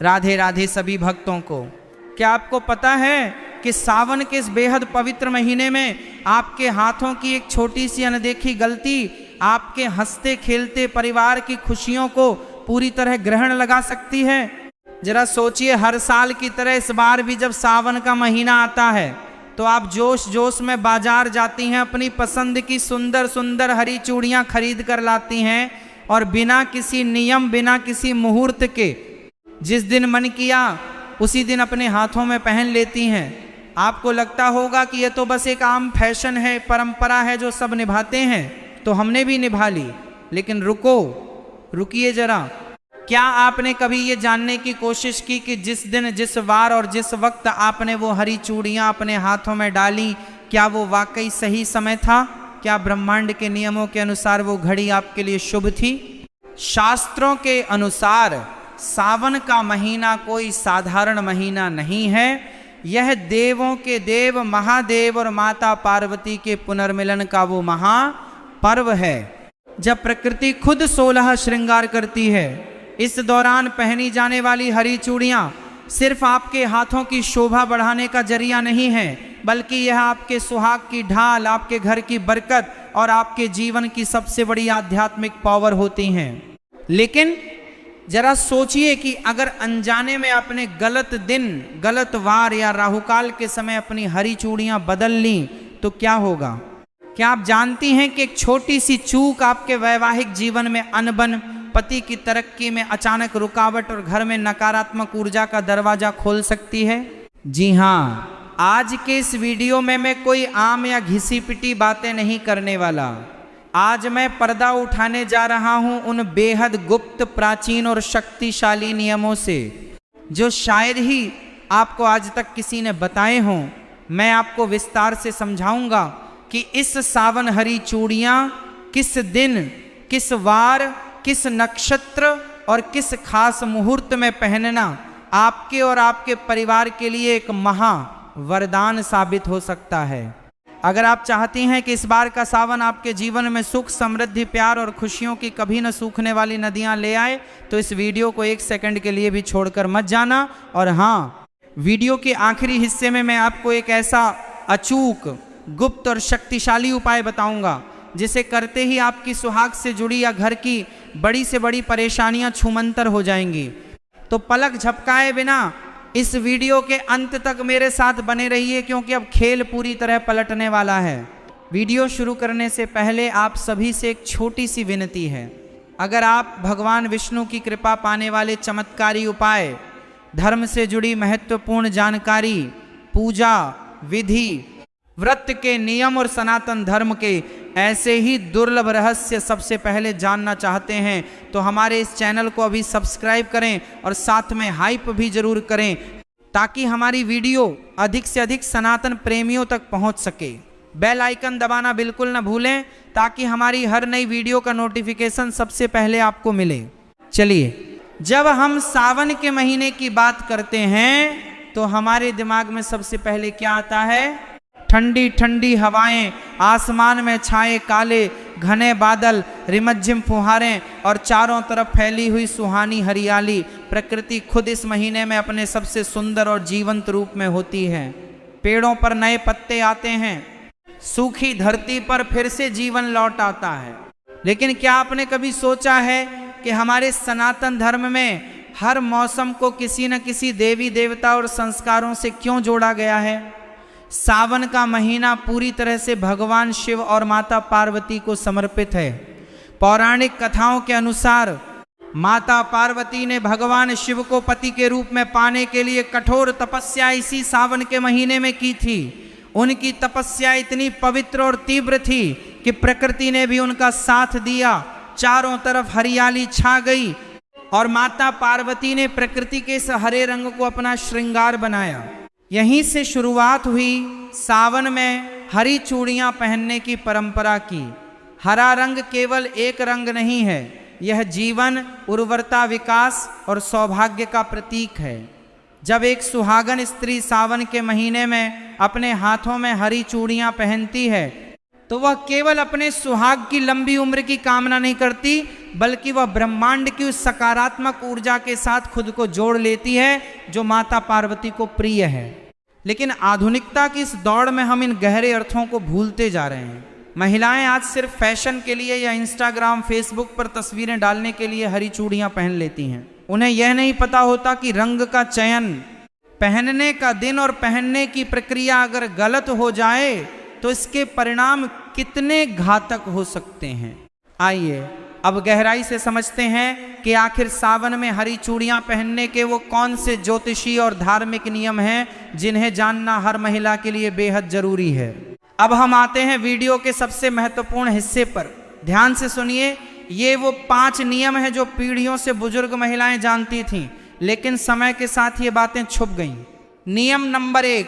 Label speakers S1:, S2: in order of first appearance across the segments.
S1: राधे राधे सभी भक्तों को। क्या आपको पता है कि सावन के इस बेहद पवित्र महीने में आपके हाथों की एक छोटी सी अनदेखी गलती आपके हंसते खेलते परिवार की खुशियों को पूरी तरह ग्रहण लगा सकती है। जरा सोचिए, हर साल की तरह इस बार भी जब सावन का महीना आता है तो आप जोश जोश में बाजार जाती हैं, अपनी पसंद की सुंदर सुंदर हरी चूड़ियां खरीद कर लाती हैं और बिना किसी नियम, बिना किसी मुहूर्त के जिस दिन मन किया उसी दिन अपने हाथों में पहन लेती हैं। आपको लगता होगा कि यह तो बस एक आम फैशन है, परंपरा है जो सब निभाते हैं, तो हमने भी निभा ली। लेकिन रुकिए जरा, क्या आपने कभी ये जानने की कोशिश की कि जिस दिन, जिस वार और जिस वक्त आपने वो हरी चूड़ियां अपने हाथों में डाली, क्या वो वाकई सही समय था? क्या ब्रह्मांड के नियमों के अनुसार वो घड़ी आपके लिए शुभ थी? शास्त्रों के अनुसार सावन का महीना कोई साधारण महीना नहीं है। यह देवों के देव महादेव और माता पार्वती के पुनर्मिलन का वो महापर्व है, जब प्रकृति खुद 16 श्रृंगार करती है। इस दौरान पहनी जाने वाली हरी चूड़ियां सिर्फ आपके हाथों की शोभा बढ़ाने का जरिया नहीं है, बल्कि यह आपके सुहाग की ढाल, आपके घर की बरकत और आपके जीवन की सबसे बड़ी आध्यात्मिक पावर होती हैं। लेकिन जरा सोचिए कि अगर अनजाने में आपने गलत दिन, गलत वार या राहुकाल के समय अपनी हरी चूड़ियां बदल ली तो क्या होगा? क्या आप जानती हैं कि एक छोटी सी चूक आपके वैवाहिक जीवन में अनबन, पति की तरक्की में अचानक रुकावट और घर में नकारात्मक ऊर्जा का दरवाजा खोल सकती है? जी हाँ, आज के इस वीडियो में मैं कोई आम या घिसी पिटी बातें नहीं करने वाला। आज मैं पर्दा उठाने जा रहा हूं उन बेहद गुप्त, प्राचीन और शक्तिशाली नियमों से जो शायद ही आपको आज तक किसी ने बताए हों। मैं आपको विस्तार से समझाऊंगा कि इस सावन हरी चूड़ियां किस दिन, किस वार, किस नक्षत्र और किस खास मुहूर्त में पहनना आपके और आपके परिवार के लिए एक महा वरदान साबित हो सकता है। अगर आप चाहती हैं कि इस बार का सावन आपके जीवन में सुख, समृद्धि, प्यार और खुशियों की कभी न सूखने वाली नदियां ले आए, तो इस वीडियो को एक सेकंड के लिए भी छोड़कर मत जाना। और हाँ, वीडियो के आखिरी हिस्से में मैं आपको एक ऐसा अचूक, गुप्त और शक्तिशाली उपाय बताऊंगा जिसे करते ही आपकी सुहाग से जुड़ी या घर की बड़ी से बड़ी परेशानियां छूमंतर हो जाएंगी। तो पलक झपकाए बिना इस वीडियो के अंत तक मेरे साथ बने रहिए, क्योंकि अब खेल पूरी तरह पलटने वाला है। वीडियो शुरू करने से पहले आप सभी से एक छोटी सी विनती है। अगर आप भगवान विष्णु की कृपा पाने वाले चमत्कारी उपाय, धर्म से जुड़ी महत्वपूर्ण जानकारी, पूजा विधि, व्रत के नियम और सनातन धर्म के ऐसे ही दुर्लभ रहस्य सबसे पहले जानना चाहते हैं तो हमारे इस चैनल को अभी सब्सक्राइब करें और साथ में हाइप भी जरूर करें, ताकि हमारी वीडियो अधिक से अधिक सनातन प्रेमियों तक पहुंच सके। बेल आइकन दबाना बिल्कुल न भूलें, ताकि हमारी हर नई वीडियो का नोटिफिकेशन सबसे पहले आपको मिले। चलिए, जब हम सावन के महीने की बात करते हैं तो हमारे दिमाग में सबसे पहले क्या आता है? ठंडी ठंडी हवाएं, आसमान में छाए काले घने बादल, रिमझिम फुहारें और चारों तरफ फैली हुई सुहानी हरियाली। प्रकृति खुद इस महीने में अपने सबसे सुंदर और जीवंत रूप में होती है। पेड़ों पर नए पत्ते आते हैं, सूखी धरती पर फिर से जीवन लौट आता है। लेकिन क्या आपने कभी सोचा है कि हमारे सनातन धर्म में हर मौसम को किसी न किसी देवी देवता और संस्कारों से क्यों जोड़ा गया है? सावन का महीना पूरी तरह से भगवान शिव और माता पार्वती को समर्पित है। पौराणिक कथाओं के अनुसार माता पार्वती ने भगवान शिव को पति के रूप में पाने के लिए कठोर तपस्या इसी सावन के महीने में की थी। उनकी तपस्या इतनी पवित्र और तीव्र थी कि प्रकृति ने भी उनका साथ दिया। चारों तरफ हरियाली छा गई और माता पार्वती ने प्रकृति के इस हरे रंग को अपना श्रृंगार बनाया। यहीं से शुरुआत हुई सावन में हरी चूड़ियां पहनने की परंपरा की। हरा रंग केवल एक रंग नहीं है, यह जीवन, उर्वरता, विकास और सौभाग्य का प्रतीक है। जब एक सुहागन स्त्री सावन के महीने में अपने हाथों में हरी चूड़ियां पहनती है तो वह केवल अपने सुहाग की लंबी उम्र की कामना नहीं करती, बल्कि वह ब्रह्मांड की उस सकारात्मक ऊर्जा के साथ खुद को जोड़ लेती है जो माता पार्वती को प्रिय है। लेकिन आधुनिकता की इस दौड़ में हम इन गहरे अर्थों को भूलते जा रहे हैं। महिलाएं आज सिर्फ फैशन के लिए या इंस्टाग्राम फेसबुक पर तस्वीरें डालने के लिए हरी चूड़ियां पहन लेती हैं। उन्हें यह नहीं पता होता कि रंग का चयन, पहनने का दिन और पहनने की प्रक्रिया अगर गलत हो जाए तो इसके परिणाम कितने घातक हो सकते हैं। आइए अब गहराई से समझते हैं कि आखिर सावन में हरी चूड़ियां पहनने के वो कौन से ज्योतिषी और धार्मिक नियम हैं जिन्हें जानना हर महिला के लिए बेहद जरूरी है। अब हम आते हैं वीडियो के सबसे महत्वपूर्ण हिस्से पर। ध्यान से सुनिए, ये वो 5 नियम हैं जो पीढ़ियों से बुजुर्ग महिलाएं जानती थीं, लेकिन समय के साथ ये बातें छुप गईं। नियम नंबर 1,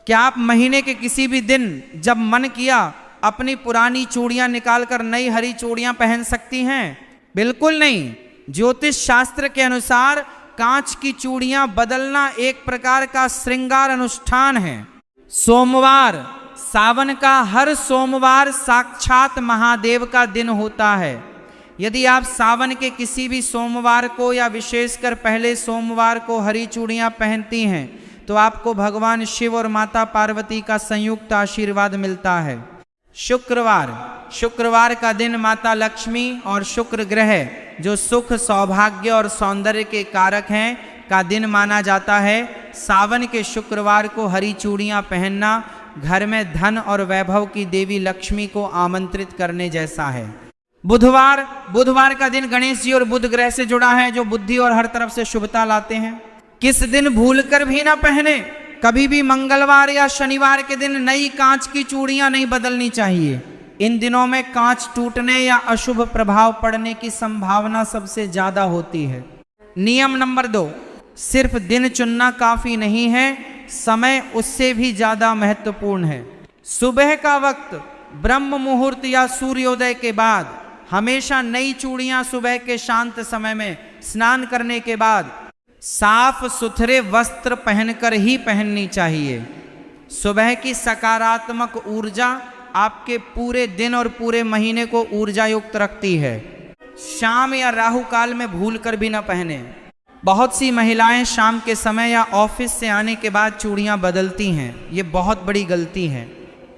S1: क्या आप महीने के किसी भी दिन जब मन किया अपनी पुरानी चूड़ियां निकालकर नई हरी चूड़ियां पहन सकती हैं? बिल्कुल नहीं। ज्योतिष शास्त्र के अनुसार कांच की चूड़ियां बदलना एक प्रकार का श्रृंगार अनुष्ठान है। सोमवार, सावन का हर सोमवार साक्षात महादेव का दिन होता है। यदि आप सावन के किसी भी सोमवार को या विशेषकर पहले सोमवार को हरी चूड़ियां पहनती हैं तो आपको भगवान शिव और माता पार्वती का संयुक्त आशीर्वाद मिलता है। शुक्रवार, शुक्रवार का दिन माता लक्ष्मी और शुक्र ग्रह जो सुख, सौभाग्य और सौंदर्य के कारक हैं का दिन माना जाता है। सावन के शुक्रवार को हरी चूड़ियां पहनना घर में धन और वैभव की देवी लक्ष्मी को आमंत्रित करने जैसा है। बुधवार, बुधवार का दिन गणेश जी और बुध ग्रह से जुड़ा है जो बुद्धि और हर तरफ से शुभता लाते हैं। किस दिन भूलकर भी ना पहने, कभी भी मंगलवार या शनिवार के दिन नई कांच की चूड़ियां नहीं बदलनी चाहिए। इन दिनों में कांच टूटने या अशुभ प्रभाव पड़ने की संभावना सबसे ज्यादा होती है। नियम नंबर 2, सिर्फ दिन चुनना काफी नहीं है, समय उससे भी ज्यादा महत्वपूर्ण है। सुबह का वक्त ब्रह्म मुहूर्त या सूर्योदय के बाद हमेशा नई चूड़ियां सुबह के शांत समय में स्नान करने के बाद साफ सुथरे वस्त्र पहनकर ही पहननी चाहिए। सुबह की सकारात्मक ऊर्जा आपके पूरे दिन और पूरे महीने को ऊर्जा युक्त रखती है। शाम या राहु काल में भूलकर भी न पहने। बहुत सी महिलाएं शाम के समय या ऑफिस से आने के बाद चूड़ियां बदलती हैं, ये बहुत बड़ी गलती है।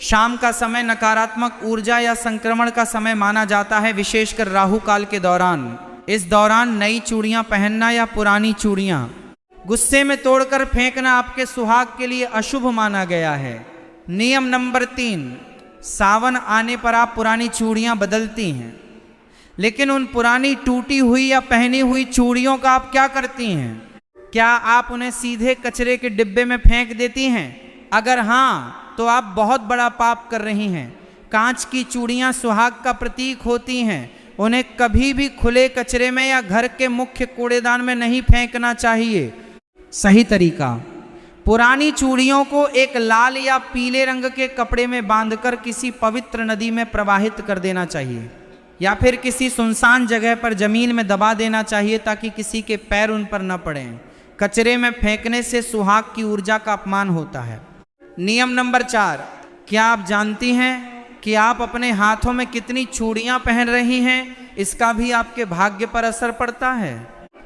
S1: शाम का समय नकारात्मक ऊर्जा या संक्रमण का समय माना जाता है, विशेषकर राहु काल के दौरान। इस दौरान नई चूड़ियां पहनना या पुरानी चूड़ियां गुस्से में तोड़कर फेंकना आपके सुहाग के लिए अशुभ माना गया है। नियम नंबर 3, सावन आने पर आप पुरानी चूड़ियां बदलती हैं, लेकिन उन पुरानी टूटी हुई या पहनी हुई चूड़ियों का आप क्या करती हैं? क्या आप उन्हें सीधे कचरे के डिब्बे में फेंक देती हैं? अगर हाँ, तो आप बहुत बड़ा पाप कर रही हैं। कांच की चूड़ियां सुहाग का प्रतीक होती हैं, उन्हें कभी भी खुले कचरे में या घर के मुख्य कूड़ेदान में नहीं फेंकना चाहिए। सही तरीका, पुरानी चूड़ियों को एक लाल या पीले रंग के कपड़े में बांधकर किसी पवित्र नदी में प्रवाहित कर देना चाहिए या फिर किसी सुनसान जगह पर जमीन में दबा देना चाहिए ताकि किसी के पैर उन पर न पड़ें। कचरे में फेंकने से सुहाग की ऊर्जा का अपमान होता है। नियम नंबर 4, क्या आप जानती हैं कि आप अपने हाथों में कितनी चूड़ियां पहन रही हैं? इसका भी आपके भाग्य पर असर पड़ता है।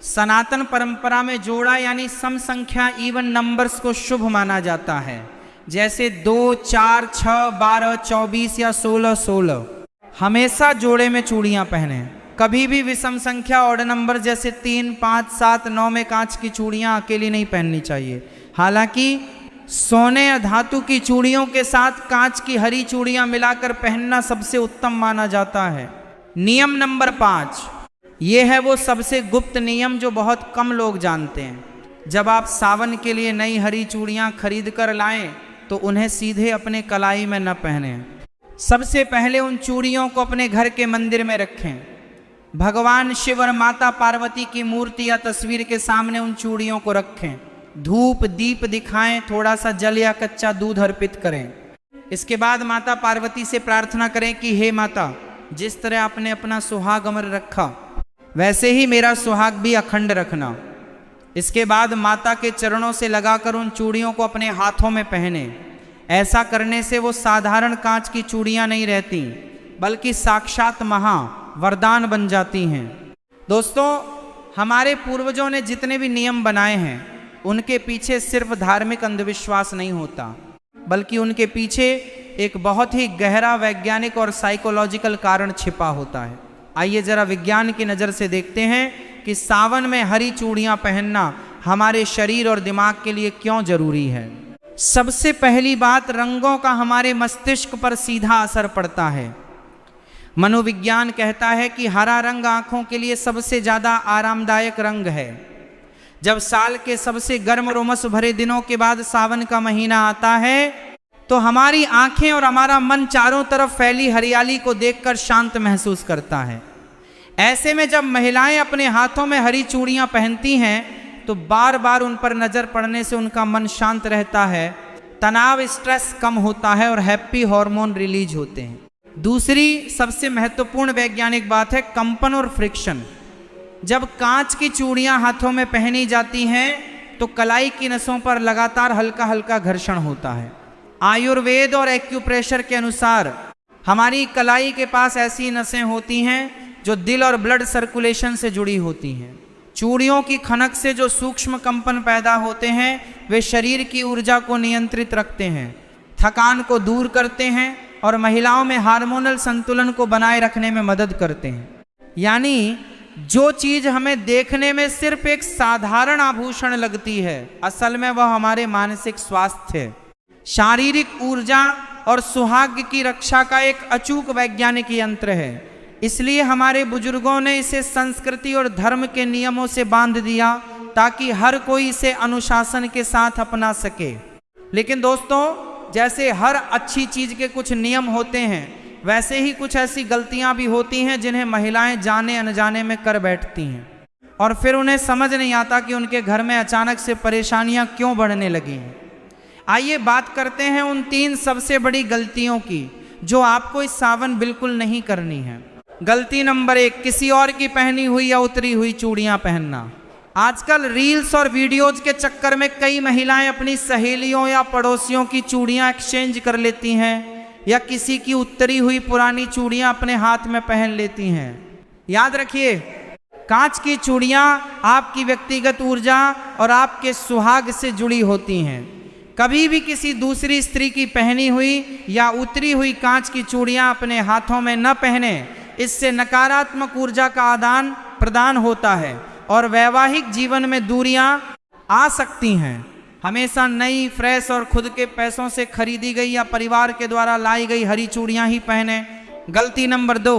S1: सनातन परंपरा में जोड़ा यानी सम संख्या इवन नंबर्स को शुभ माना जाता है, जैसे 2, 4, 6, 12, 24 या 16, 16। हमेशा जोड़े में चूड़ियां पहने। कभी भी विषम संख्या ऑड नंबर जैसे 3, 5, 7, 9 में कांच की चूड़ियां अकेली नहीं पहननी चाहिए। हालांकि सोने या धातु की चूड़ियों के साथ कांच की हरी चूड़ियां मिलाकर पहनना सबसे उत्तम माना जाता है। नियम नंबर 5, ये है वो सबसे गुप्त नियम जो बहुत कम लोग जानते हैं। जब आप सावन के लिए नई हरी चूड़ियां खरीद कर लाएं तो उन्हें सीधे अपने कलाई में न पहनें। सबसे पहले उन चूड़ियों को अपने घर के मंदिर में रखें। भगवान शिव और माता पार्वती की मूर्ति या तस्वीर के सामने उन चूड़ियों को रखें। धूप दीप दिखाएं, थोड़ा सा जल या कच्चा दूध अर्पित करें। इसके बाद माता पार्वती से प्रार्थना करें कि हे माता, जिस तरह आपने अपना सुहाग अमर रखा वैसे ही मेरा सुहाग भी अखंड रखना। इसके बाद माता के चरणों से लगाकर उन चूड़ियों को अपने हाथों में पहने। ऐसा करने से वो साधारण कांच की चूड़ियां नहीं रहती, बल्कि साक्षात वरदान बन जाती हैं। दोस्तों, हमारे पूर्वजों ने जितने भी नियम बनाए हैं उनके पीछे सिर्फ धार्मिक अंधविश्वास नहीं होता, बल्कि उनके पीछे एक बहुत ही गहरा वैज्ञानिक और साइकोलॉजिकल कारण छिपा होता है। आइए जरा विज्ञान की नज़र से देखते हैं कि सावन में हरी चूड़ियाँ पहनना हमारे शरीर और दिमाग के लिए क्यों जरूरी है। सबसे पहली बात, रंगों का हमारे मस्तिष्क पर सीधा असर पड़ता है। मनोविज्ञान कहता है कि हरा रंग आंखों के लिए सबसे ज़्यादा आरामदायक रंग है। जब साल के सबसे गर्म और उमस भरे दिनों के बाद सावन का महीना आता है तो हमारी आंखें और हमारा मन चारों तरफ फैली हरियाली को देखकर शांत महसूस करता है। ऐसे में जब महिलाएं अपने हाथों में हरी चूड़ियां पहनती हैं तो बार बार उन पर नजर पड़ने से उनका मन शांत रहता है, तनाव स्ट्रेस कम होता है और हैप्पी हार्मोन रिलीज होते हैं। दूसरी सबसे महत्वपूर्ण वैज्ञानिक बात है कंपन और फ्रिक्शन। जब कांच की चूड़ियां हाथों में पहनी जाती हैं तो कलाई की नसों पर लगातार हल्का हल्का घर्षण होता है। आयुर्वेद और एक्यूप्रेशर के अनुसार हमारी कलाई के पास ऐसी नसें होती हैं जो दिल और ब्लड सर्कुलेशन से जुड़ी होती हैं। चूड़ियों की खनक से जो सूक्ष्म कंपन पैदा होते हैं वे शरीर की ऊर्जा को नियंत्रित रखते हैं, थकान को दूर करते हैं और महिलाओं में हार्मोनल संतुलन को बनाए रखने में मदद करते हैं। यानी जो चीज हमें देखने में सिर्फ एक साधारण आभूषण लगती है, असल में वह हमारे मानसिक स्वास्थ्य, शारीरिक ऊर्जा और सुहाग की रक्षा का एक अचूक वैज्ञानिक यंत्र है। इसलिए हमारे बुजुर्गों ने इसे संस्कृति और धर्म के नियमों से बांध दिया ताकि हर कोई इसे अनुशासन के साथ अपना सके। लेकिन दोस्तों, जैसे हर अच्छी चीज के कुछ नियम होते हैं, वैसे ही कुछ ऐसी गलतियां भी होती हैं जिन्हें महिलाएं जाने अनजाने में कर बैठती हैं और फिर उन्हें समझ नहीं आता कि उनके घर में अचानक से परेशानियां क्यों बढ़ने लगी हैं। आइए बात करते हैं उन 3 सबसे बड़ी गलतियों की जो आपको इस सावन बिल्कुल नहीं करनी है। गलती नंबर 1, किसी और की पहनी हुई या उतरी हुई चूड़ियां पहनना। आजकल रील्स और वीडियोज के चक्कर में कई महिलाएं अपनी सहेलियों या पड़ोसियों की चूड़ियां एक्सचेंज कर लेती हैं या किसी की उतरी हुई पुरानी चूड़ियां अपने हाथ में पहन लेती हैं। याद रखिए, कांच की चूड़ियां आपकी व्यक्तिगत ऊर्जा और आपके सुहाग से जुड़ी होती हैं। कभी भी किसी दूसरी स्त्री की पहनी हुई या उतरी हुई कांच की चूड़ियां अपने हाथों में न पहने। इससे नकारात्मक ऊर्जा का आदान प्रदान होता है और वैवाहिक जीवन में दूरियां आ सकती हैं। हमेशा नई, फ्रेश और खुद के पैसों से खरीदी गई या परिवार के द्वारा लाई गई हरी चूड़ियां ही पहने। गलती नंबर 2,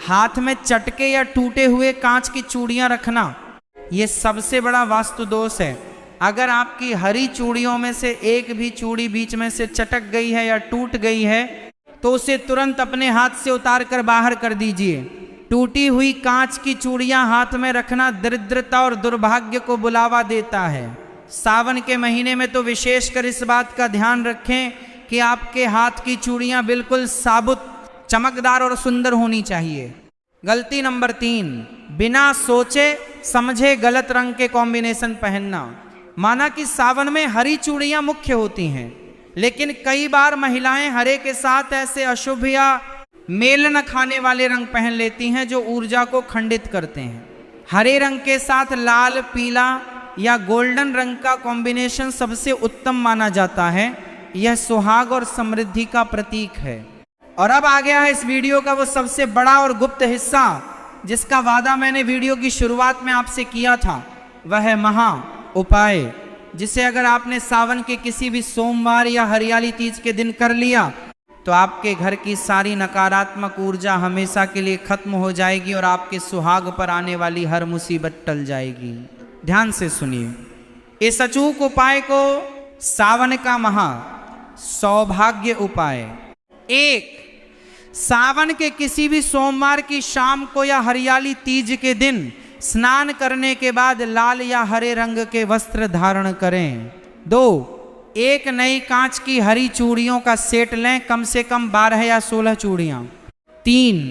S1: हाथ में चटके या टूटे हुए कांच की चूड़ियां रखना। ये सबसे बड़ा वास्तु दोष है। अगर आपकी हरी चूड़ियों में से एक भी चूड़ी बीच में से चटक गई है या टूट गई है तो उसे तुरंत अपने हाथ से उतार कर बाहर कर दीजिए। टूटी हुई कांच की चूड़ियां हाथ में रखना दरिद्रता और दुर्भाग्य को बुलावा देता है। सावन के महीने में तो विशेषकर इस बात का ध्यान रखें कि आपके हाथ की चूड़ियां बिल्कुल साबुत, चमकदार और सुंदर होनी चाहिए। गलती नंबर 3, बिना सोचे समझे गलत रंग के कॉम्बिनेशन पहनना। माना कि सावन में हरी चूड़ियां मुख्य होती हैं, लेकिन कई बार महिलाएं हरे के साथ ऐसे अशुभ या मेल न खाने वाले रंग पहन लेती हैं जो ऊर्जा को खंडित करते हैं। हरे रंग के साथ लाल, पीला या गोल्डन रंग का कॉम्बिनेशन सबसे उत्तम माना जाता है। यह सुहाग और समृद्धि का प्रतीक है। और अब आ गया है इस वीडियो का वो सबसे बड़ा और गुप्त हिस्सा जिसका वादा मैंने वीडियो की शुरुआत में आपसे किया था। वह है महा उपाय, जिसे अगर आपने सावन के किसी भी सोमवार या हरियाली तीज के दिन कर लिया तो आपके घर की सारी नकारात्मक ऊर्जा हमेशा के लिए खत्म हो जाएगी और आपके सुहाग पर आने वाली हर मुसीबत टल जाएगी। ध्यान से सुनिए इस अचूक उपाय को, सावन का महा सौभाग्य उपाय। 1, सावन के किसी भी सोमवार की शाम को या हरियाली तीज के दिन स्नान करने के बाद लाल या हरे रंग के वस्त्र धारण करें। 2, एक नई कांच की हरी चूड़ियों का सेट लें, कम से कम 12 या 16 चूड़ियां। 3,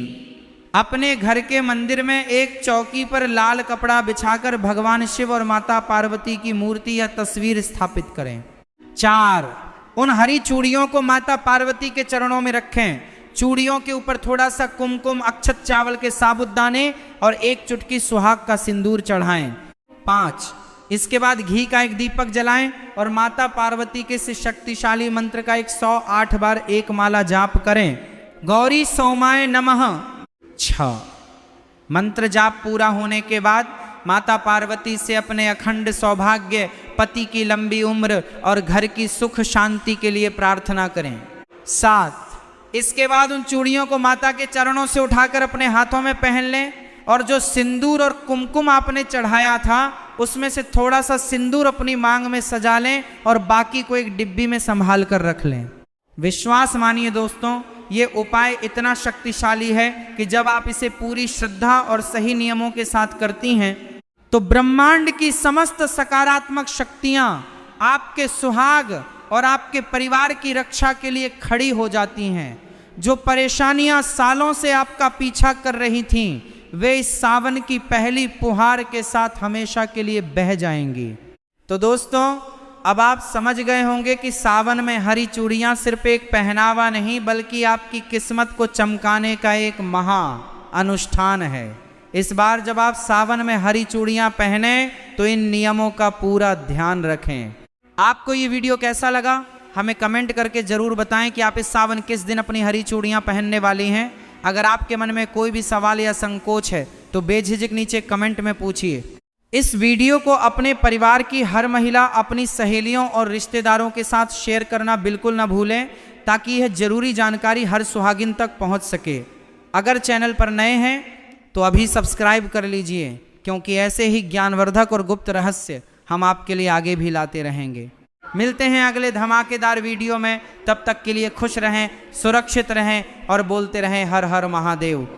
S1: अपने घर के मंदिर में एक चौकी पर लाल कपड़ा बिछाकर भगवान शिव और माता पार्वती की मूर्ति या तस्वीर स्थापित करें। 4, उन हरी चूड़ियों को माता पार्वती के चरणों में रखें। चूड़ियों के ऊपर थोड़ा सा कुमकुम, अक्षत चावल के साबुदाने और 1 चुटकी सुहाग का सिंदूर चढ़ाएं। 5, इसके बाद घी का एक दीपक जलाएं और माता पार्वती के इस शक्तिशाली मंत्र का 108 बार 1 माला जाप करें। गौरी सोमाय नमः। 6, मंत्र जाप पूरा होने के बाद माता पार्वती से अपने अखंड सौभाग्य, पति की लंबी उम्र और घर की सुख शांति के लिए प्रार्थना करें। 7, इसके बाद उन चूड़ियों को माता के चरणों से उठाकर अपने हाथों में पहन लें और जो सिंदूर और कुमकुम आपने चढ़ाया था उसमें से थोड़ा सा सिंदूर अपनी मांग में सजा लें और बाकी को एक डिब्बी में संभाल कर रख लें। विश्वास मानिए दोस्तों, ये उपाय इतना शक्तिशाली है कि जब आप इसे पूरी श्रद्धा और सही नियमों के साथ करती हैं तो ब्रह्मांड की समस्त सकारात्मक शक्तियां आपके सुहाग और आपके परिवार की रक्षा के लिए खड़ी हो जाती हैं। जो परेशानियां सालों से आपका पीछा कर रही थीं, वे इस सावन की पहली फुहार के साथ हमेशा के लिए बह जाएंगी। तो दोस्तों, अब आप समझ गए होंगे कि सावन में हरी चूड़ियां सिर्फ एक पहनावा नहीं बल्कि आपकी किस्मत को चमकाने का एक महा अनुष्ठान है। इस बार जब आप सावन में हरी चूड़ियां पहने तो इन नियमों का पूरा ध्यान रखें। आपको ये वीडियो कैसा लगा हमें कमेंट करके ज़रूर बताएं कि आप इस सावन किस दिन अपनी हरी चूड़ियां पहनने वाली हैं। अगर आपके मन में कोई भी सवाल या संकोच है तो बेझिझक नीचे कमेंट में पूछिए। इस वीडियो को अपने परिवार की हर महिला अपनी सहेलियों और रिश्तेदारों के साथ शेयर करना बिल्कुल ना भूलें ताकि यह जरूरी जानकारी हर सुहागिन तक पहुंच सके। अगर चैनल पर नए हैं तो अभी सब्सक्राइब कर लीजिए, क्योंकि ऐसे ही ज्ञानवर्धक और गुप्त रहस्य हम आपके लिए आगे भी लाते रहेंगे। मिलते हैं अगले धमाकेदार वीडियो में, तब तक के लिए खुश रहें, सुरक्षित रहें और बोलते रहें हर हर महादेव।